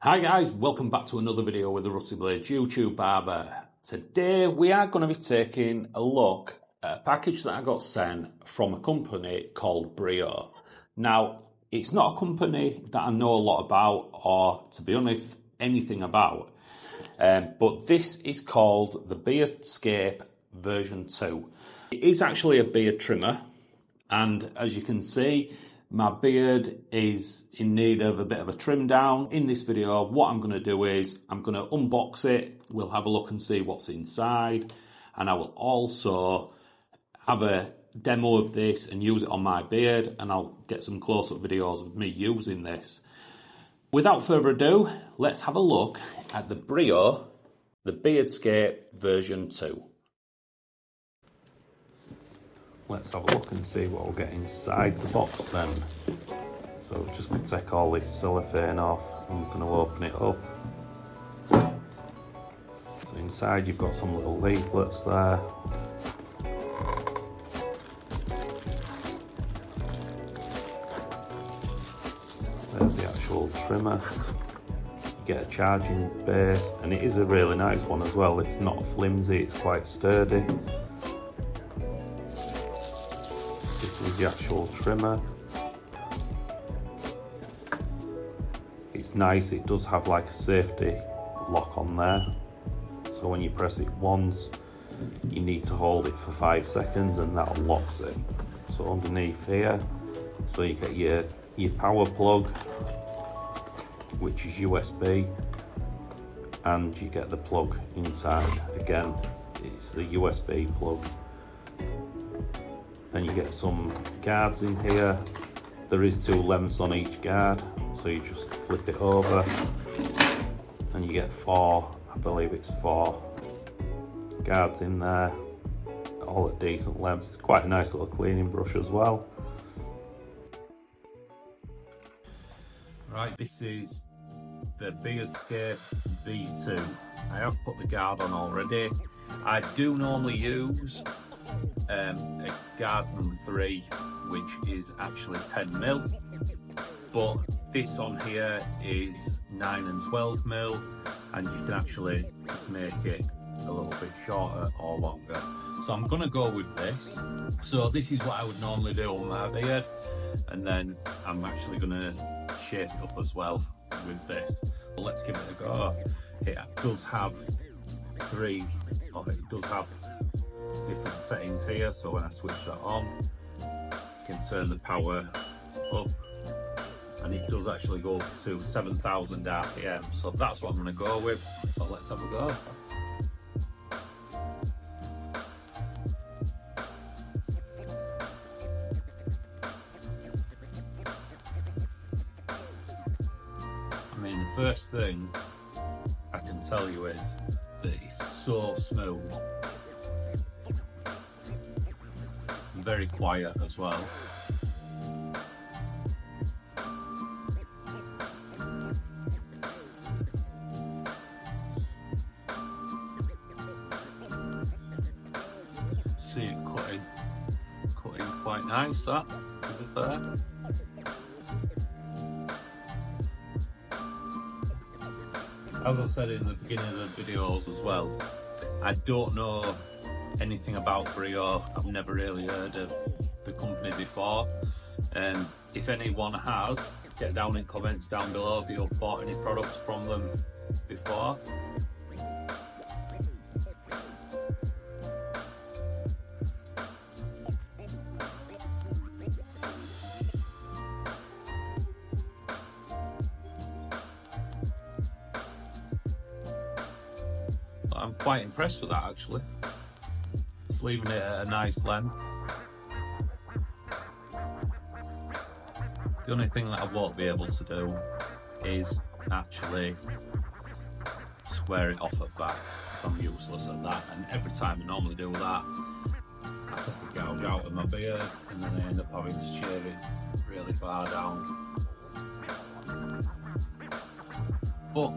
Hi guys, welcome back to another video with the Rusty Blades YouTube Barber. Today we are going to be taking a look at a package that I got sent from a company called Brio. Now, it's not a company that I know a lot about, or to be honest, anything about. But this is called the Beardscape version 2. It is actually a beard trimmer, and as you can see, my beard is in need of a bit of a trim down. In this video, what I'm going to do is I'm going to unbox it. We'll have a look and see what's inside. And I will also have a demo of this and use it on my beard. And I'll get some close-up videos of me using this. Without further ado, let's have a look at the Brio, the Beardscape version 2. Let's have a look and see what we'll get inside the box then. So we're just going to take all this cellophane off. I'm going to open it up. So inside you've got some little leaflets there. There's the actual trimmer. You get a charging base, and it is a really nice one as well. It's not flimsy, it's quite sturdy. This is the actual trimmer. It's nice, it does have like a safety lock on there. So when you press it once, you need to hold it for 5 seconds and that unlocks it. So underneath here, so you get your power plug, which is USB, and you get the plug inside. Again, it's the USB plug. Then you get some guards in here. There is 2 lengths on each guard, so you just flip it over and you get 4, I believe it's 4 guards in there, all at decent lengths. It's quite a nice little cleaning brush as well. Right, this is the Beardscape V2. I have put the guard on already. I do normally use a guard number 3, which is actually 10mm, but this on here is 9 and 12mm, and you can actually just make it a little bit shorter or longer. So I'm gonna go with this. So this is what I would normally do on my beard, and then I'm actually gonna shape it up as well with this. But let's give it a go. It does have different settings here, so when I switch that on, you can turn the power up, and it does actually go up to 7,000 RPM, so that's what I'm going to go with. So let's have a go. I mean, the first thing I can tell you is that it's so smooth. Very quiet as well. See it cutting quite nice, that, to be fair. As I said in the beginning of the videos as well, I don't know anything about Brio. I've never really heard of the company before. If anyone has, get down in comments down below if you've bought any products from them before. But I'm quite impressed with that actually. Just leaving it at a nice length. The only thing that I won't be able to do is actually square it off at back, because I'm useless at that, and every time I normally do that, I take the gouge out of my beard and then I end up having to shave it really far down. But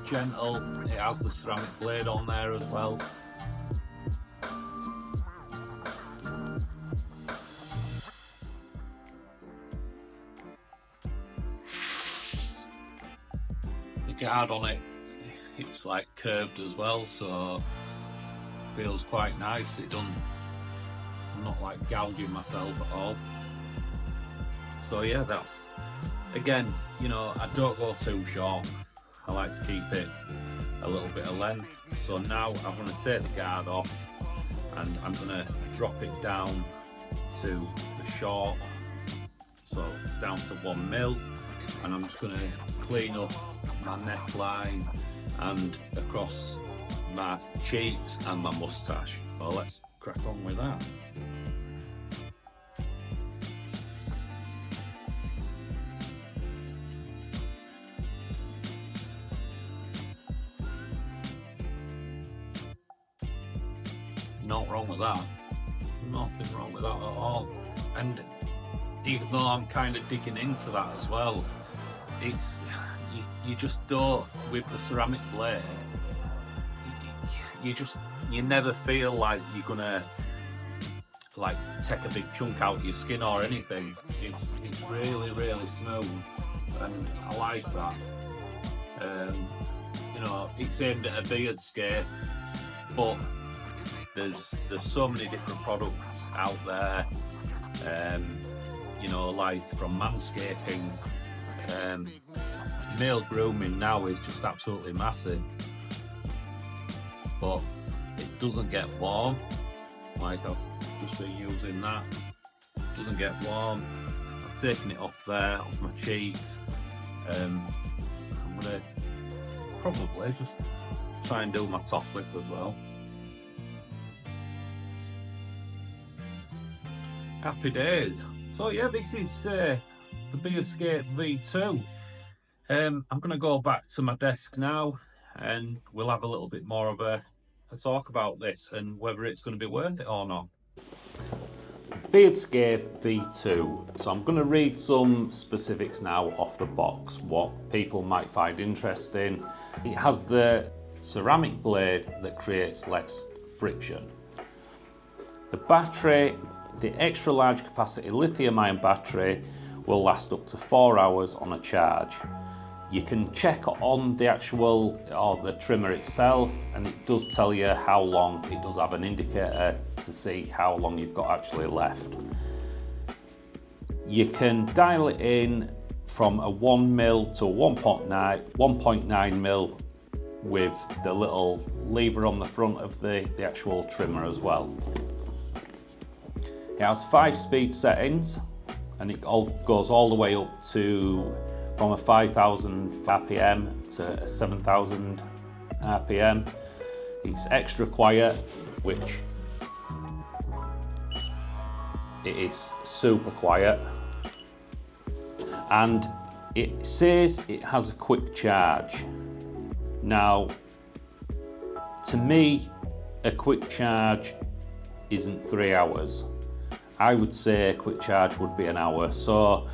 gentle, it has the ceramic blade on there as well. guard on it, it's like curved as well, so feels quite nice. I'm not like gouging myself at all. So yeah, that's, again, you know, I don't go too short. I like to keep it a little bit of length. So now I'm going to take the guard off and I'm going to drop it down to the short, so down to 1 mil, and I'm just going to clean up my neckline and across my cheeks and my moustache. Well, let's crack on with that. Not wrong with that. Nothing wrong with that at all. And even though I'm kind of digging into that as well, it's you just don't, with the ceramic blade, you never feel like you're gonna like take a big chunk out of your skin or anything. It's really, really smooth, and I like that. You know, it's aimed at a Beardscape, but there's so many different products out there. You know, like from manscaping, male grooming now is just absolutely massive, but it doesn't get warm. Like I've just been using that, it doesn't get warm. I've taken it off there, off my cheeks. I'm gonna probably just try and do my top lip as well. Happy days. So yeah, this is the Beardscape V2. I'm going to go back to my desk now and we'll have a little bit more of a talk about this and whether it's going to be worth it or not. Beardscape V2. So I'm going to read some specifics now off the box, what people might find interesting. It has the ceramic blade that creates less friction. The battery, the extra large capacity lithium ion battery, will last up to 4 hours on a charge. You can check on the actual, or the trimmer itself, and it does tell you how long. It does have an indicator to see how long you've got actually left. You can dial it in from a 1 mil to a 1.9 mil with the little lever on the front of the actual trimmer as well. It has 5-speed settings, and it goes all the way up to from a 5,000 RPM to a 7,000 RPM. It's extra quiet, which it is super quiet, and it says it has a quick charge. Now, to me, a quick charge isn't 3 hours. I would say a quick charge would be an hour. So,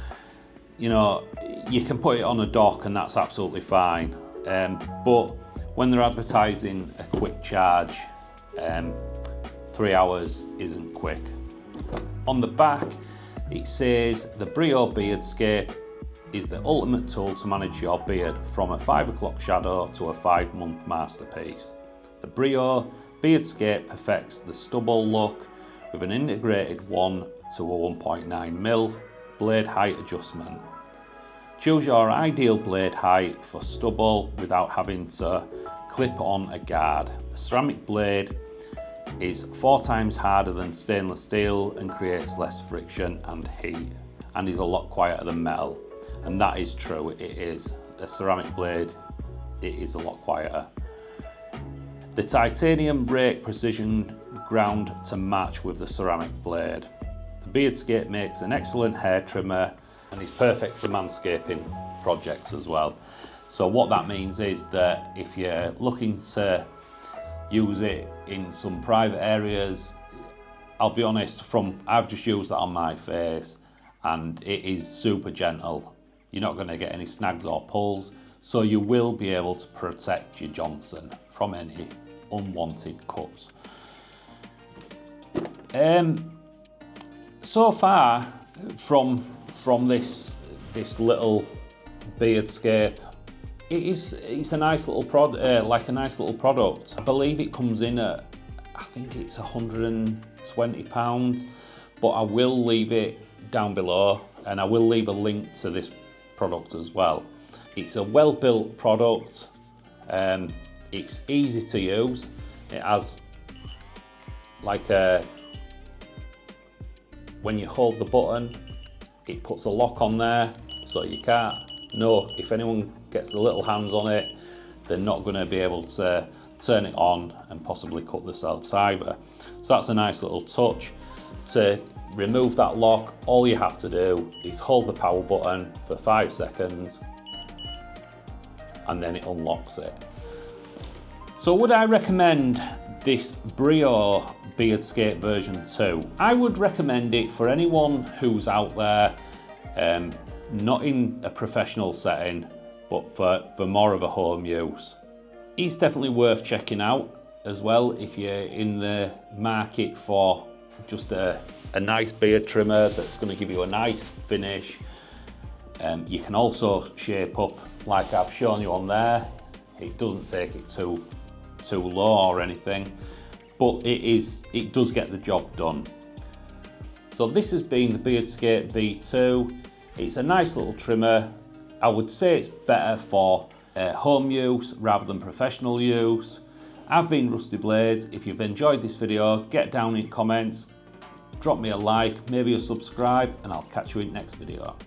you know, you can put it on a dock and that's absolutely fine. But when they're advertising a quick charge, 3 hours isn't quick. On the back, it says the Brio Beardscape is the ultimate tool to manage your beard, from a 5 o'clock shadow to a 5-month masterpiece. The Brio Beardscape perfects the stubble look with an integrated 1 to a 1.9 mil blade height adjustment. Choose your ideal blade height for stubble without having to clip on a guard. The ceramic blade is 4 times harder than stainless steel and creates less friction and heat, and is a lot quieter than metal. And that is true, it is. A ceramic blade, it is a lot quieter. The titanium rake precision ground to match with the ceramic blade. The Beardscape makes an excellent hair trimmer and is perfect for manscaping projects as well. So what that means is that if you're looking to use it in some private areas, I'll be honest, I've just used that on my face and it is super gentle. You're not going to get any snags or pulls, so you will be able to protect your Johnson from any unwanted cuts. So far from this little Beardscape, It's a nice little like a nice little product. I believe it comes in at, I think it's £120, but I will leave it down below, and I will leave a link to this product as well. It's a well-built product. It's easy to use. It has like when you hold the button, it puts a lock on there, so you can't know if anyone gets the little hands on it, they're not going to be able to turn it on and possibly cut themselves either. So that's a nice little touch. To remove that lock, all you have to do is hold the power button for 5 seconds and then it unlocks it. So would I recommend this Brio Beardscape version 2? I would recommend it for anyone who's out there, not in a professional setting, but for more of a home use. It's definitely worth checking out as well if you're in the market for just a nice beard trimmer that's going to give you a nice finish. You can also shape up like I've shown you on there. It doesn't take it too low or anything, but it does get the job done. So this has been the Beardscape V2. It's a nice little trimmer. I would say it's better for home use rather than professional use. I've been Rusty Blades. If you've enjoyed this video, get down in comments, drop me a like, maybe a subscribe, and I'll catch you in the next video.